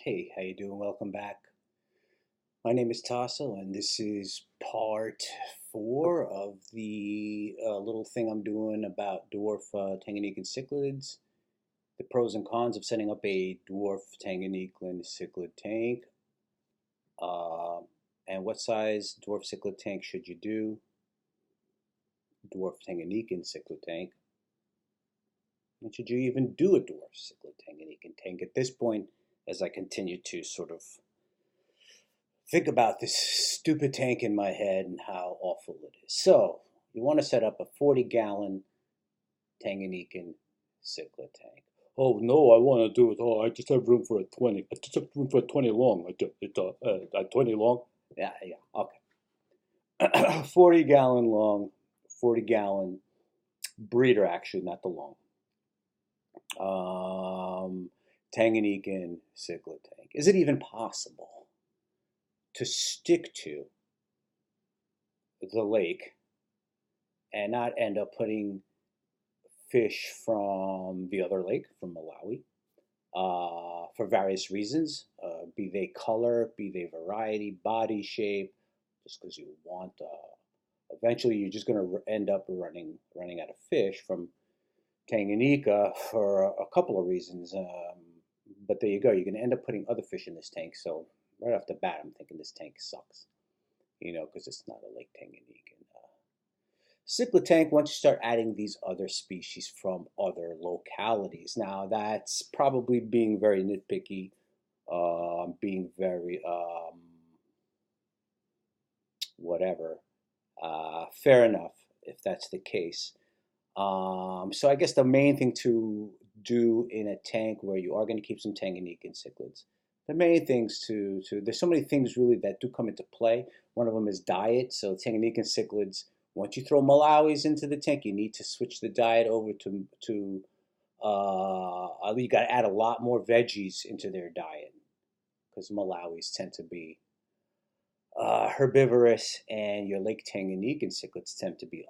Hey, how you doing? Welcome back. My name is Tasso, and this is part four of the little thing I'm doing about dwarf Tangyanikan cichlids, the pros and cons of setting up a dwarf Tangyanikan cichlid tank, uh, and what size dwarf cichlid tank should you do, dwarf Tangyanikan cichlid tank, and should you even do a dwarf cichlid Tangyanikan tank at this point as I continue to sort of think about this stupid tank in my head and how awful it is. So, you want to set up a 40-gallon Tangyanikan cichlid tank. Oh no, I want to do it. Oh, I just have room for a 20. I just have room for a 20 long. A 20 long. Yeah, yeah, okay. 40-gallon long, 40-gallon breeder, actually, not the long. Tangyanikan cichlid tank. Is it even possible to stick to the lake and not end up putting fish from the other lake, from Malawi, for various reasons, be they color, be they variety, body shape, just because you want. Eventually, you're just going to end up running out of fish from Tanganyika for a couple of reasons. But there you go. You're going to end up putting other fish in this tank. So right off the bat, I'm thinking this tank sucks. Because it's not a Lake Tanganyikan. CichlidTank, once you start adding these other species from other localities. Now, that's probably being very nitpicky, being very whatever. Fair enough if that's the case. So I guess the main thing to do in a tank where you are going to keep some Tanganyikan cichlids, the main things there's so many things really that do come into play. One of them is diet. So Tanganyikan cichlids, once you throw Malawis into the tank, you need to switch the diet over to you got to add a lot more veggies into their diet because Malawis tend to be herbivorous, and your Lake Tanganyikan cichlids tend to be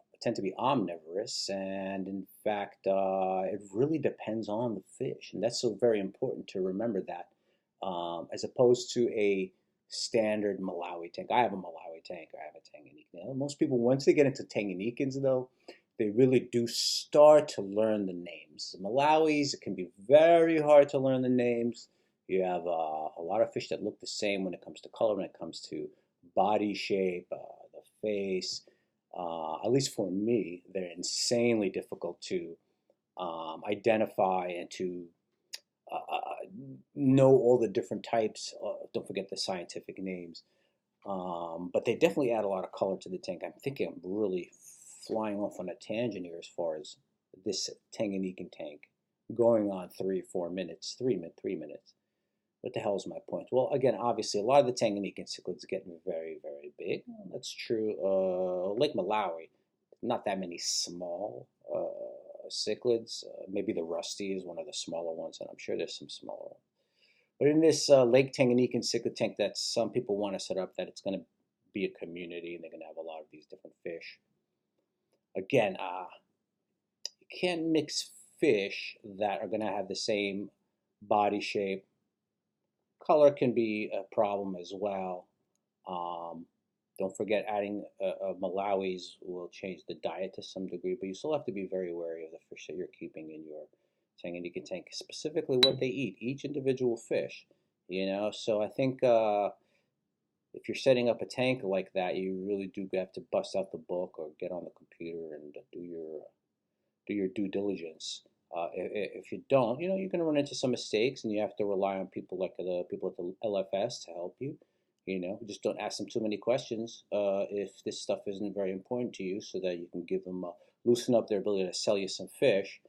omnivorous. And in fact, it really depends on the fish, and that's so very important to remember that, as opposed to a standard Malawi tank. I have a Malawi tank. I have a Tanganyikan. Most people, once they get into Tanganyikans, though, they really do start to learn the names. Malawis, it can be very hard to learn the names. You have a lot of fish that look the same when it comes to color, when it comes to body shape, the face. At least for me, they're insanely difficult to identify and to know all the different types. Don't forget the scientific names. But they definitely add a lot of color to the tank. I'm thinking I'm really flying off on a tangent here as far as this Tanganyikan tank going on 3 or 4 minutes, 3 minutes. What the hell is my point? Well, again, obviously, a lot of the Tanganyikan cichlids get very, very big. That's true. Lake Malawi, not that many small cichlids. Maybe the Rusty is one of the smaller ones, and I'm sure there's some smaller ones. But in this Lake Tanganyikan cichlid tank that some people want to set up, that it's going to be a community and they're going to have a lot of these different fish. Again, you can't mix fish that are going to have the same body shape. Color can be a problem as well. Um, don't forget adding Malawis will change the diet to some degree, but you still have to be very wary of the fish that you're keeping in your Tanganyikan tank, specifically what they eat, each individual fish. So I think if you're setting up a tank like that, you really do have to bust out the book or get on the computer and do your due diligence. If you don't, you're going to run into some mistakes, and you have to rely on people like the people at the LFS to help you. Just don't ask them too many questions if this stuff isn't very important to you, so that you can give them loosen up their ability to sell you some fish.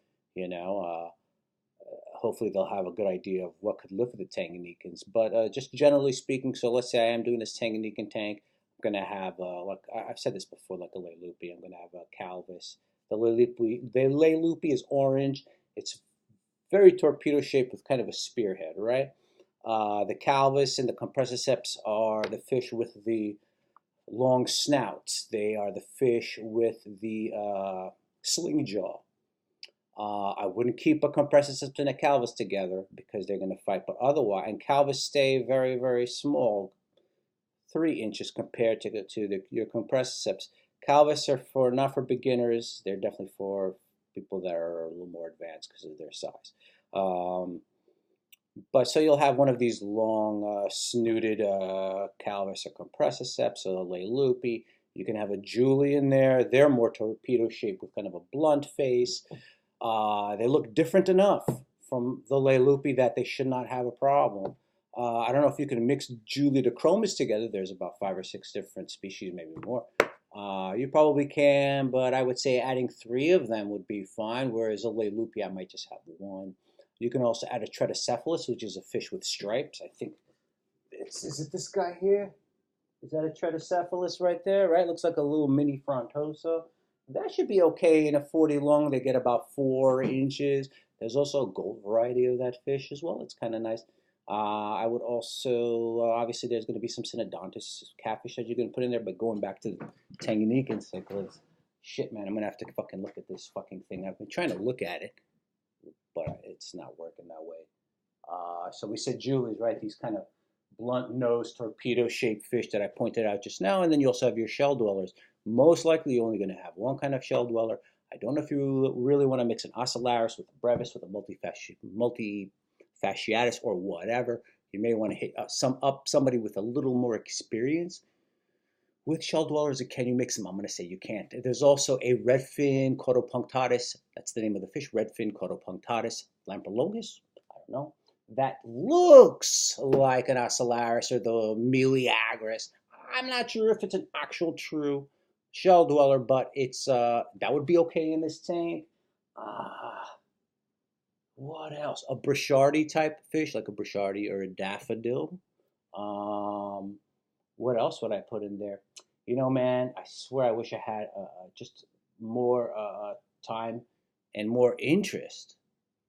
Hopefully they'll have a good idea of what could live with the Tanganyikans. But just generally speaking, so let's say I am doing this Tanganyikan tank, I'm going to have, like I've said this before, like a Leilupi. I'm going to have a Calvis. The Leilupi is orange. It's very torpedo shaped with kind of a spearhead, right? The Calvis and the Compressiceps are the fish with the long snouts. They are the fish with the sling jaw. I wouldn't keep a compressor system and a Calvus together because they're going to fight. But otherwise, and Calvus stay very, very small, 3 inches compared to your compressor sips. Calvus are for not for beginners. They're definitely for people that are a little more advanced because of their size. But so you'll have one of these long snooted Calvus or compressor seps, so a lay loopy. You can have a Julie in there. They're more torpedo shaped with kind of a blunt face. They look different enough from the lay loopy that they should not have a problem. I don't know if you can mix Julie to Chromis together. There's about 5 or 6 different species, maybe more. You probably can, but I would say adding 3 of them would be fine, whereas a lay loopy, I might just have 1. You can also add a Treticephalus, which is a fish with stripes. I think, is it this guy here? Is that a Treticephalus right there, right? Looks like a little mini Frontosa. That should be okay in a 40 long. They get about 4 inches. There's also a gold variety of that fish as well. It's kind of nice. I would also, obviously there's going to be some Synodontis catfish that you're going to put in there, but going back to the Tangyanikan cichlids, shit, man, I'm going to have to fucking look at this fucking thing. I've been trying to look at it, but it's not working that way. So we said Julies, right? These kind of blunt-nosed, torpedo-shaped fish that I pointed out just now, and then you also have your shell dwellers. Most likely you're only going to have one kind of shell dweller. I don't know if you really want to mix an Ocellaris with a brevis with a multifasciatus or whatever. You may want to hit somebody with a little more experience. With shell dwellers, can you mix them? I'm going to say you can't. There's also a redfin Cotopunctatus. That's the name of the fish, redfin Cotopunctatus lamprologus. I don't know. That looks like an Ocellaris or the Meleagris. I'm not sure if it's an actual true shell dweller, but it's that would be okay in this tank. What else? A Brichardi type fish, like a Brichardi or a daffodil. What else would I put in there? You know, man, I swear I wish I had just more time and more interest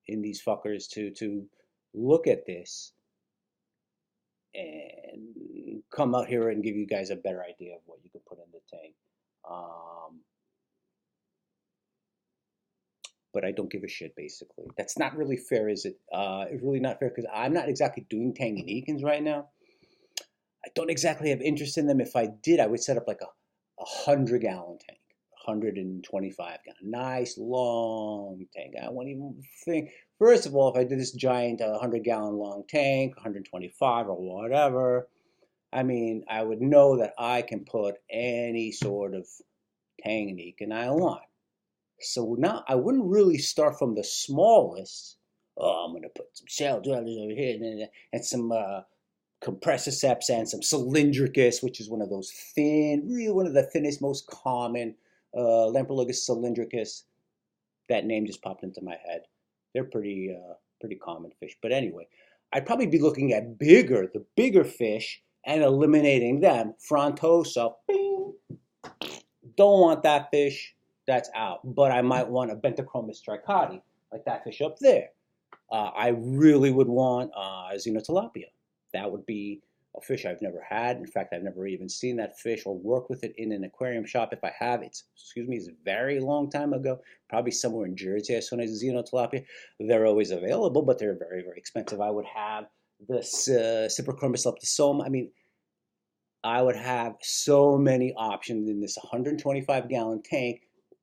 in these fuckers to look at this and come out here and give you guys a better idea of what you could put in the tank. But I don't give a shit, basically. That's not really fair, is it? It's really not fair because I'm not exactly doing Tangyanikan's right now. I don't exactly have interest in them. If I did, I would set up like a 100-gallon tank, 125-gallon, nice long tank. I won't even think. First of all, if I did this giant 100-gallon long tank, 125 or whatever, I mean, I would know that I can put any sort of Tangyanikan I want. So now I wouldn't really start from the smallest. Oh, I'm going to put some shell dwellers over here and some compressor seps and some cylindricus, which is one of those thin, really one of the thinnest, most common Lamprologus cylindricus. That name just popped into my head. They're pretty common fish. But anyway, I'd probably be looking at the bigger fish and eliminating them. Frontosa, bing. Don't want that fish. That's out. But I might want a Bentachromis tricotti, like that fish up there. I really would want Xenotilapia. That would be a fish I've never had. In fact, I've never even seen that fish or worked with it in an aquarium shop. If I have, it's a very long time ago. Probably somewhere in Jersey I saw a Xenotilapia. They're always available, but they're very, very expensive. I would have the Cyprochromys leptosoma. I mean, I would have so many options in this 125-gallon tank.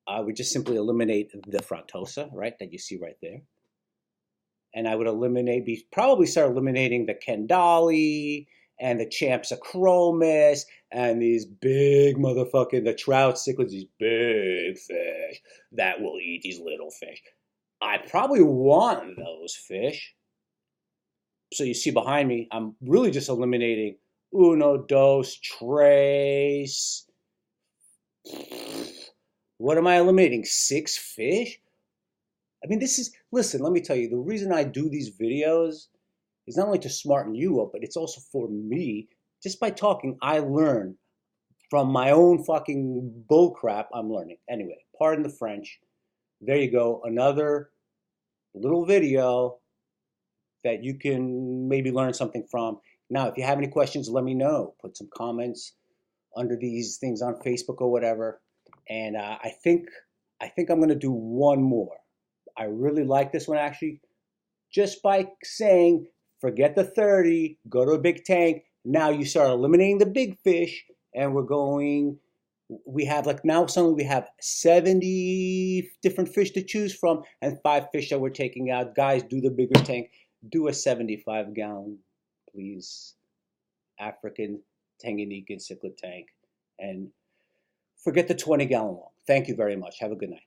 I would just simply eliminate the Frontosa, right, that you see right there. And I would probably start eliminating the Kendali and the Champsochromis and these big the trout cichlids, these big fish that will eat these little fish. I probably want those fish. So you see behind me, I'm really just eliminating uno, dos, tres. What am I eliminating? 6 fish? I mean, listen, let me tell you, the reason I do these videos is not only to smarten you up, but it's also for me. Just by talking, I learn from my own fucking bullcrap. I'm learning. Anyway, pardon the French. There you go. Another little video that you can maybe learn something from. Now, if you have any questions, let me know. Put some comments under these things on Facebook or whatever. And I think I'm going to do one more. I really like this one actually. Just by saying, forget the 30, go to a big tank. Now you start eliminating the big fish, and we have like now suddenly we have 70 different fish to choose from and 5 fish that we're taking out. Guys, do the bigger tank. Do a 75-gallon, please. African Tangyanikan cichlid tank. And forget the 20-gallon one. Thank you very much. Have a good night.